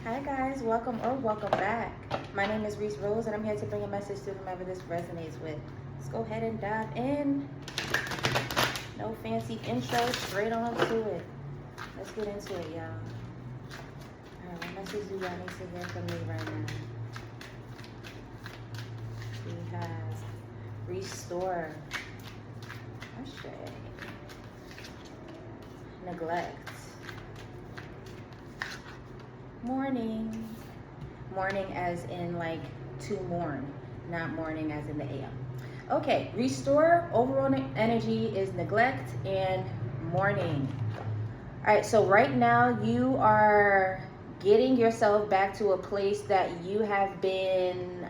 Hi guys, welcome or welcome back. My name is Rees Rose and I'm here to bring a message to whomever this resonates with. Let's go ahead and dive in. No fancy intro, straight on to it. Let's get into it, y'all. Alright, what message do y'all need to hear from me right now? We have restore, neglect, morning. Morning as in like to mourn, not morning as in the AM. Okay, restore overall energy is neglect and mourning. All right, so right now you are getting yourself back to a place that you have been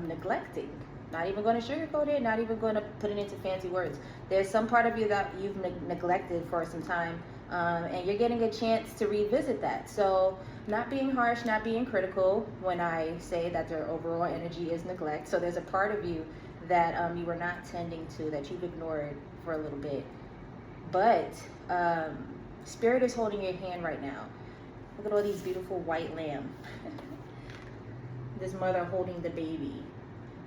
neglecting. Not even going to sugarcoat it, not even going to put it into fancy words. There's some part of you that you've neglected for some time, and you're getting a chance to revisit that. So not being harsh, not being critical when I say that their overall energy is neglect. So there's a part of you that you were not tending to, that you've ignored for a little bit. But Spirit is holding your hand right now. Look at all these beautiful white lamb. This mother holding the baby.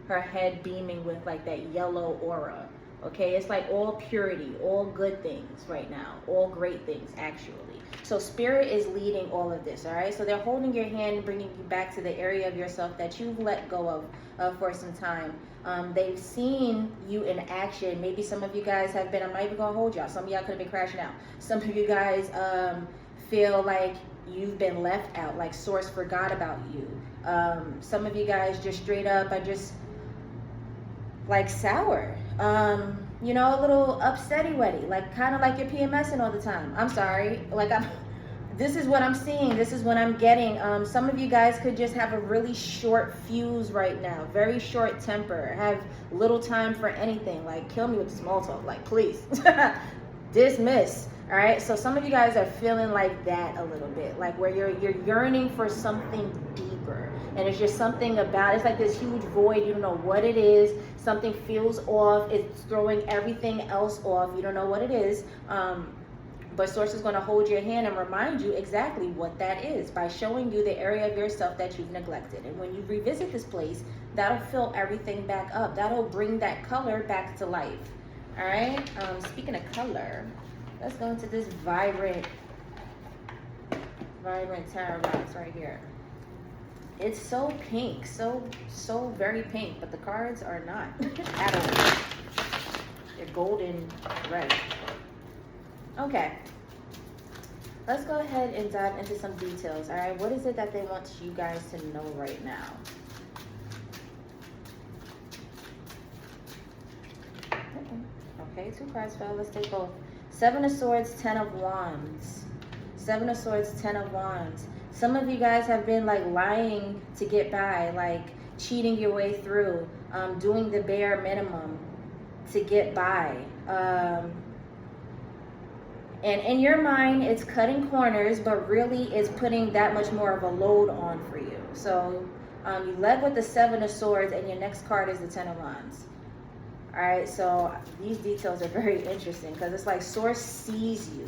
Her head beaming with like that yellow aura. Okay, it's like all purity, all good things right now, all great things actually. So Spirit is leading all of this, all right? So they're holding your hand and bringing you back to the area of yourself that you've let go of for some time. They've seen you in action. Maybe some of you guys have been, I'm not even gonna hold y'all. Some of y'all could have been crashing out. Some of you guys feel like you've been left out, like Source forgot about you. Some of you guys just straight up are just like sour, you know, a little upsetty-wetty, like kind of like you're PMSing all the time. I'm sorry, like this is what I'm seeing, this is what I'm getting. Some of you guys could just have a really short fuse right now, very short temper, have little time for anything, like kill me with small talk, like please. Dismiss. All right, so some of you guys are feeling like that a little bit, like where you're yearning for something deeper, and it's just something about, it's like this huge void. You don't know what it is. Something feels off. It's throwing everything else off. You don't know what it is. But Source is going to hold your hand and remind you exactly what that is by showing you the area of yourself that you've neglected. And when you revisit this place, that'll fill everything back up. That'll bring that color back to life. All right. Speaking of color, let's go into this vibrant tarot box right here. It's so pink, so very pink, but the cards are not at all. They're golden red. Okay. Let's go ahead and dive into some details. All right. What is it that they want you guys to know right now? Okay, 2 cards fell. Let's take both. 7 of Swords, 10 of Wands. 7 of Swords, 10 of Wands. Some of you guys have been like lying to get by, like cheating your way through, doing the bare minimum to get by. And in your mind, it's cutting corners, but really it's putting that much more of a load on for you. So you led with the 7 of Swords, and your next card is the 10 of Wands. All right, so these details are very interesting because it's like Source sees you.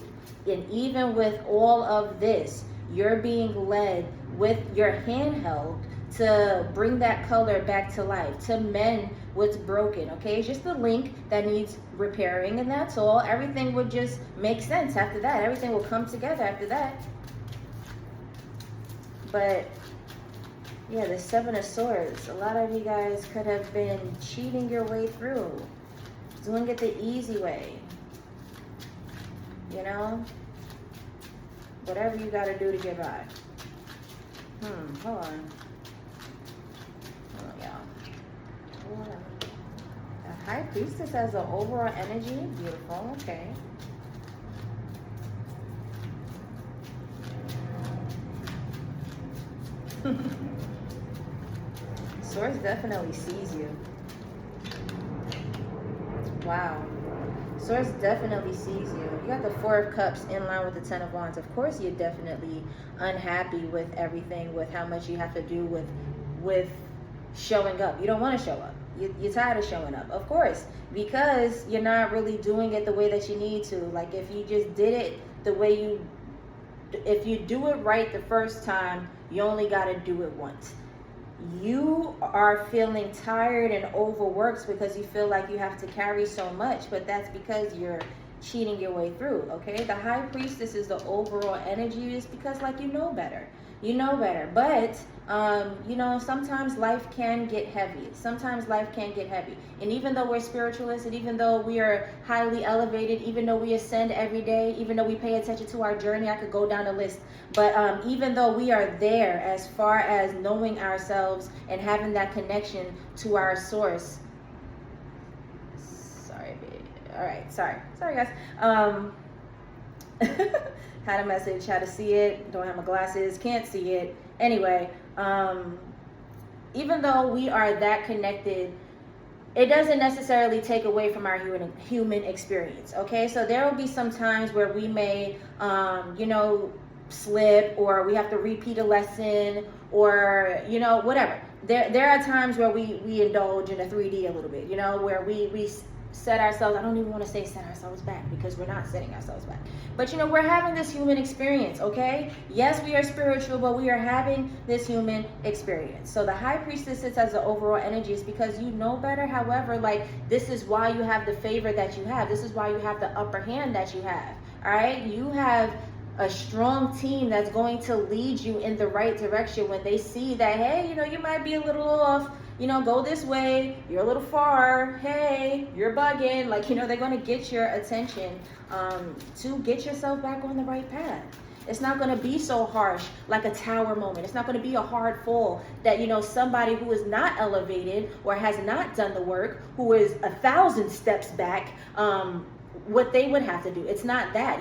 And even with all of this, you're being led with your hand held to bring that color back to life, to mend what's broken, okay? It's just the link that needs repairing, and that's all. Everything would just make sense after that. Everything will come together after that. But yeah, the 7 of Swords. A lot of you guys could have been cheating your way through, doing it the easy way. You know? Whatever you got to do to get by. Hold on. Hold on, y'all. Hold on. The High Priestess has the overall energy. Beautiful. Okay. Source definitely sees you. Wow. Source definitely sees you. You got the 4 of Cups in line with the 10 of Wands. Of course, you're definitely unhappy with everything, with how much you have to do with showing up. You don't want to show up. You're tired of showing up, of course, because you're not really doing it the way that you need to. Like if you just did it the way you if you do it right the first time, you only got to do it once. You are feeling tired and overworked because you feel like you have to carry so much, but that's because you're cheating your way through. Okay, the high priestess is the overall energy, is because like you know better, but sometimes life can get heavy. And even though we're spiritualists, and even though we are highly elevated, even though we ascend every day, even though we pay attention to our journey, I could go down the list, but even though we are there as far as knowing ourselves and having that connection to our source. Sorry, baby. All right, sorry guys. Had a message, had to see it, don't have my glasses, can't see it. Anyway, even though we are that connected, it doesn't necessarily take away from our human experience, okay? So there will be some times where we may, slip, or we have to repeat a lesson, or, whatever. There are times where we indulge in a 3D a little bit, where we set ourselves, I don't even want to say set ourselves back, because we're not setting ourselves back. But we're having this human experience, okay? Yes, we are spiritual, but we are having this human experience. So the high priestess sits as the overall energy, is because you know better. However, this is why you have the favor that you have. This is why you have the upper hand that you have. All right? You have a strong team that's going to lead you in the right direction when they see that, hey, you might be a little off. Go this way, you're a little far, hey, you're bugging. They're going to get your attention to get yourself back on the right path. It's not going to be so harsh like a tower moment. It's not going to be a hard fall that, somebody who is not elevated or has not done the work, who is 1,000 steps back, what they would have to do. It's not that,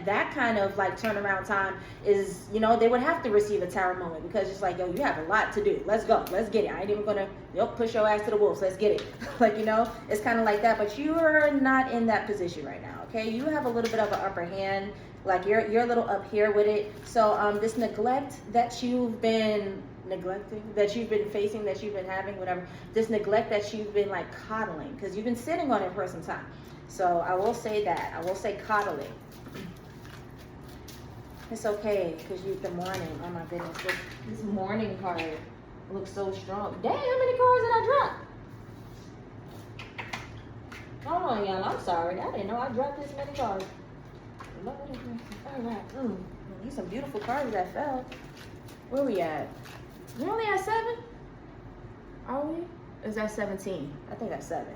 that kind of turnaround time is, they would have to receive a tower moment, because it's like, yo, you have a lot to do. Let's go. Let's get it. I ain't even gonna push your ass to the wolves. Let's get it. It's kind of like that, but you're not in that position right now. Okay. You have a little bit of an upper hand. You're a little up here with it. So this neglect that you've been facing, that you've been having, whatever, this neglect that you've been coddling, because you've been sitting on it for some time. So I will say that. I will say coddling. It's okay, because the morning, oh my goodness, this morning card looks so strong. Dang, how many cards did I drop? Hold on, y'all. I'm sorry. I didn't know I dropped this many cards. All right. These some beautiful cards that fell. Where we at? We only at 7? Are we? Or is that 17? I think that's 7.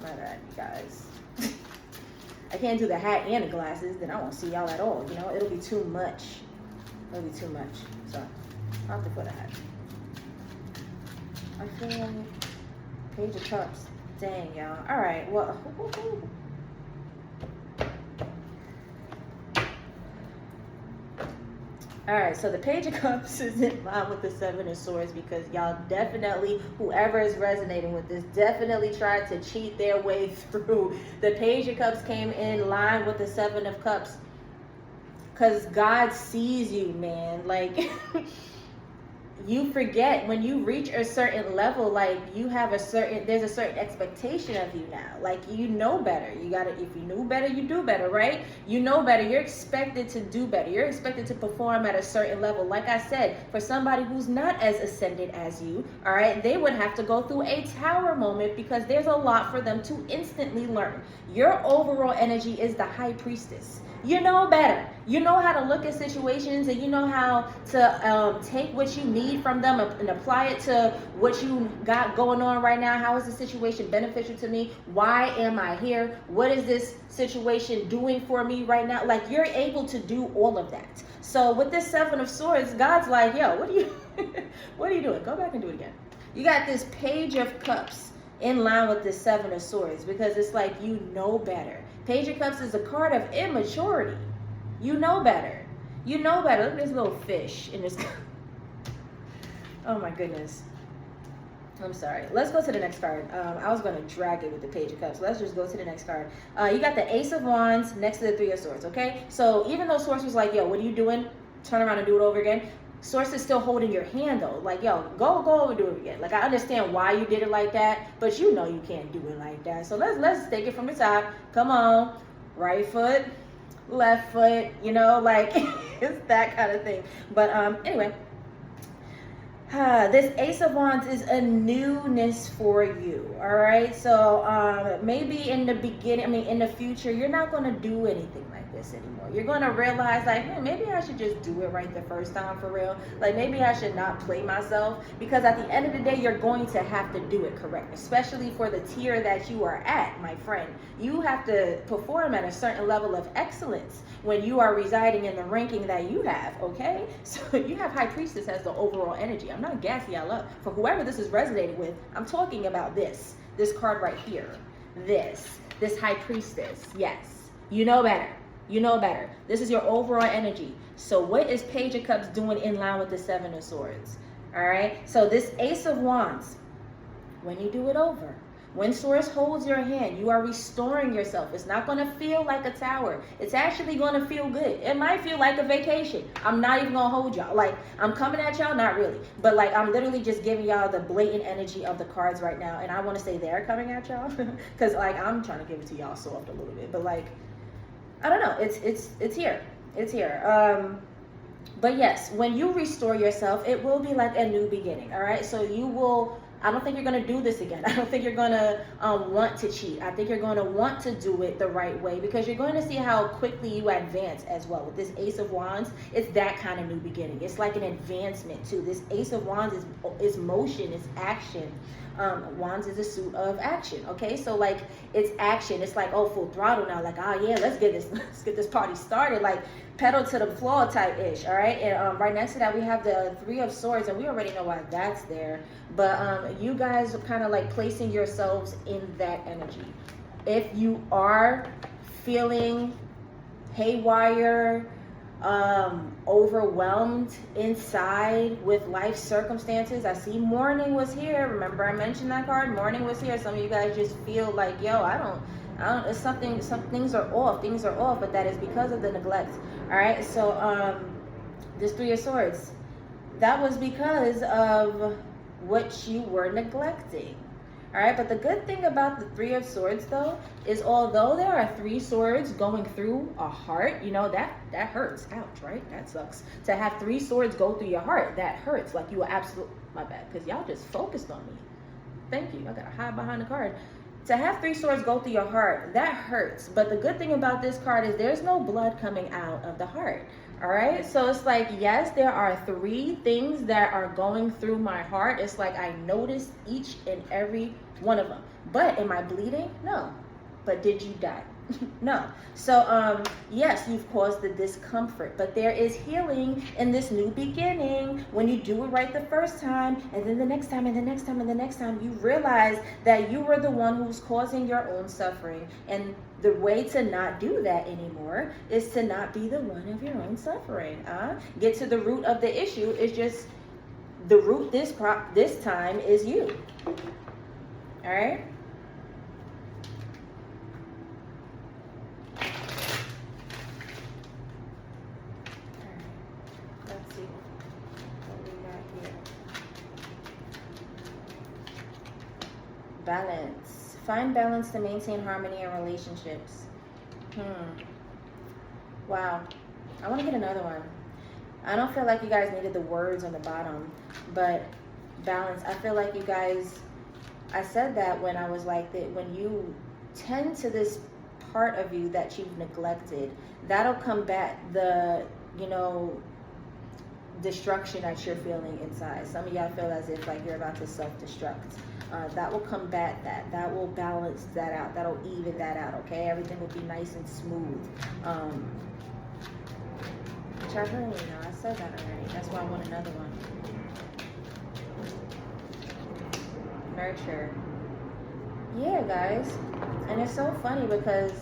My bad, you guys. I can't do the hat and the glasses, then I won't see y'all at all. It'll be too much. So I'll have to put a hat. I feel like Page of Cups. Dang, y'all. All right, well. All right, so the Page of Cups is in line with the Seven of Swords, because y'all definitely, whoever is resonating with this, definitely tried to cheat their way through. The Page of Cups came in line with the Seven of Cups because God sees you, man. You forget when you reach a certain level, there's a certain expectation of you now. You know better. If you knew better, you do better, right? You know better. You're expected to do better. You're expected to perform at a certain level. Like I said, for somebody who's not as ascended as you, all right, they would have to go through a tower moment, because there's a lot for them to instantly learn. Your overall energy is the high priestess. You know better. You know how to look at situations, and you know how to take what you need from them and apply it to what you got going on right now. How is the situation beneficial to me? Why am I here? What is this situation doing for me right now? You're able to do all of that. So with this Seven of Swords, God's like, yo, what are you doing? Go back and do it again. You got this Page of Cups in line with the Seven of Swords, because it's you know better. Page of Cups is a card of immaturity. You know better. Look at this little fish in this. Oh my goodness. I'm sorry. Let's go to the next card. I was going to drag it with the Page of Cups. Let's just go to the next card. You got the Ace of Wands next to the Three of Swords, okay? So even though Source was like, yo, what are you doing? Turn around and do it over again. Source is still holding your hand though. Yo, go over and do it again. I understand why you did it like that, but you know you can't do it like that. So let's take it from the top. Come on. Right foot, left foot, you know, like it's that kind of thing. But anyway, this Ace of Wands is a newness for you, all right? So maybe in the beginning, in the future, you're not going to do anything like this anymore. You're going to realize, like, maybe I should just do it right the first time for real. Like, maybe I should not play myself, because at the end of the day, you're going to have to do it correct, especially for the tier that you are at, my friend. You have to perform at a certain level of excellence when you are residing in the ranking that you have, okay? So you have High Priestess as the overall energy. I'm not gassing y'all up. For whoever this is resonating with, I'm talking about this card right here. This High Priestess. Yes, you know better. You know better. This is your overall energy. So what is Page of Cups doing in line with the Seven of Swords? All right. So this Ace of Wands, when you do it over, when Source holds your hand, you are restoring yourself. It's not going to feel like a tower. It's actually going to feel good. It might feel like a vacation. I'm not even going to hold y'all. Like, I'm coming at y'all, not really. But, like, I'm literally just giving y'all the blatant energy of the cards right now. And I want to say they're coming at y'all. Because, like, I'm trying to give it to y'all soft a little bit. But, like, I don't know. It's here. It's here. But, yes, when you restore yourself, it will be like a new beginning, all right? So you will... I don't think you're going to do this again. I don't think you're going to want to cheat. I think you're going to want to do it the right way, because you're going to see how quickly you advance as well. With this Ace of Wands, it's that kind of new beginning. It's like an advancement too. This Ace of Wands is motion, it's action. Wands is a suit of action, okay? So like, it's action. It's like, oh, full throttle now. Like, oh yeah, let's get this party started. Like, pedal to the floor type ish, all right? And right next to that, we have the Three of Swords, and we already know why that's there. But you guys are kind of like placing yourselves in that energy. If you are feeling haywire, overwhelmed inside with life circumstances, I see mourning was here. Remember I mentioned that card? Mourning was here. Some of you guys just feel like, yo, I don't, it's something, some things are off, but that is because of the neglect. All right, so this Three of Swords, that was because of what you were neglecting. All right, but the good thing about the Three of Swords though is, although there are three swords going through a heart, you know, that hurts. Ouch, right? That sucks. To have three swords go through your heart, that hurts. Like, you were absolutely, my bad, because y'all just focused on me. Thank you. I gotta hide behind the card. To have three swords go through your heart, that hurts. But the good thing about this card is there's no blood coming out of the heart. All right, so it's like, yes, there are three things that are going through my heart. It's like I noticed each and every one of them. But am I bleeding? No. But did you die? No. So yes, you've caused the discomfort, but there is healing in this new beginning when you do it right the first time, and then the next time, and the next time, and the next time, you realize that you were the one who's causing your own suffering. And the way to not do that anymore is to not be the one of your own suffering. Get to the root of the issue. It's just the root this time is you. All right. Balance. Find balance to maintain harmony in relationships. Wow. I want to get another one. I don't feel like you guys needed the words on the bottom, but balance. I feel like you guys, I said that when I was like that, when you tend to this part of you that you've neglected, that'll combat the, you know, destruction that you're feeling inside. Some of y'all feel as if like you're about to self-destruct. That will combat that. That will balance that out. That'll even that out, okay? Everything will be nice and smooth. Which I heard, you know, I said that already. That's why I want another one. Nurture. Yeah, guys. And it's so funny because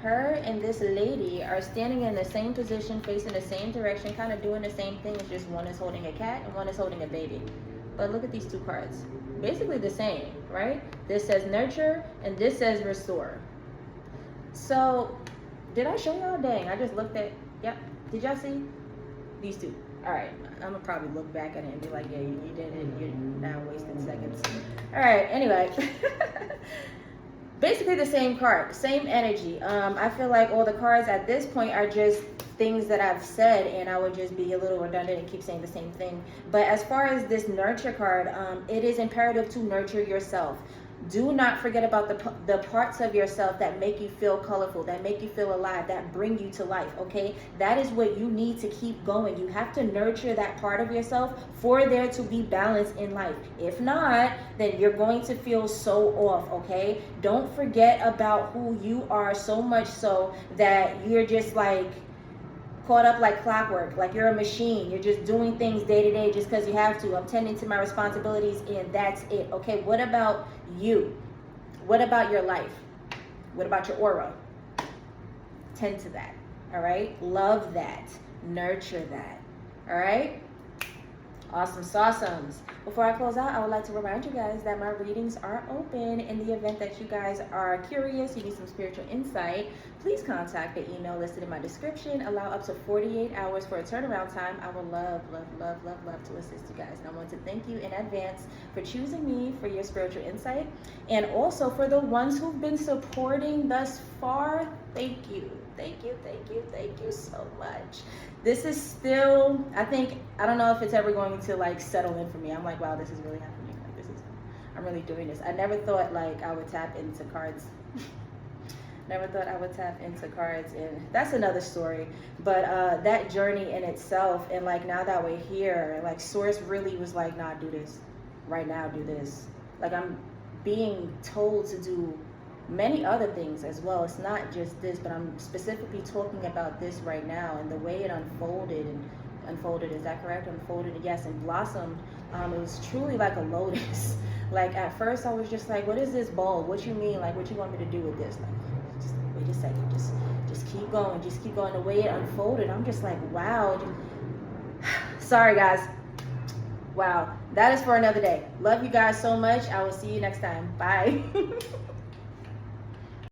her and this lady are standing in the same position, facing the same direction, kind of doing the same thing. It's just one is holding a cat and one is holding a baby. But look at these two cards. Basically the same, right? This says nurture and this says restore. So, did I show y'all? Dang, I just looked at, yep. Did y'all see? These two. All right, I'm gonna probably look back at it and be like, yeah, you did it. You're now wasting seconds. All right, anyway. basically the same card, same energy. I feel like all the cards at this point are just things that I've said, and I would just be a little redundant and keep saying the same thing. But as far as this nurture card, it is imperative to nurture yourself. Do not forget about the parts of yourself that make you feel colorful, that make you feel alive, that bring you to life, okay? That is what you need to keep going. You have to nurture that part of yourself for there to be balance in life. If not, then you're going to feel so off, okay? Don't forget about who you are, so much so that you're just like caught up like clockwork, like you're a machine. You're just doing things day to day just because you have to. I'm tending to my responsibilities and that's it. Okay, what about you? What about your life? What about your aura? Tend to that, all right? Love that. Nurture that, all right? Awesome sauceums. Before I close out, I would like to remind you guys that my readings are open. In the event that you guys are curious, you need some spiritual insight, please contact the email listed in my description. Allow up to 48 hours for a turnaround time. I would love to assist you guys. And I want to thank you in advance for choosing me for your spiritual insight. And also for the ones who've been supporting thus far, thank you. Thank you so much. This is still, I don't know if it's ever going to like settle in for me. I'm like, wow, this is really happening. Like I'm really doing this. I never thought like I would tap into cards. Never thought I would tap into cards, and that's another story. But that journey in itself, and like now that we're here, like Source really was like, nah, do this. Right now, do this. Like I'm being told to do many other things as well. It's not just this, but I'm specifically talking about this right now, and the way it unfolded, is that correct? Unfolded, yes, and blossomed. It was truly like a lotus. Like at first I was just like, what is this bulb? What you mean? Like what you want me to do with this? Like, just wait a second, just keep going, The way it unfolded, I'm just like, wow. Sorry guys. Wow, that is for another day. Love you guys so much. I will see you next time. Bye.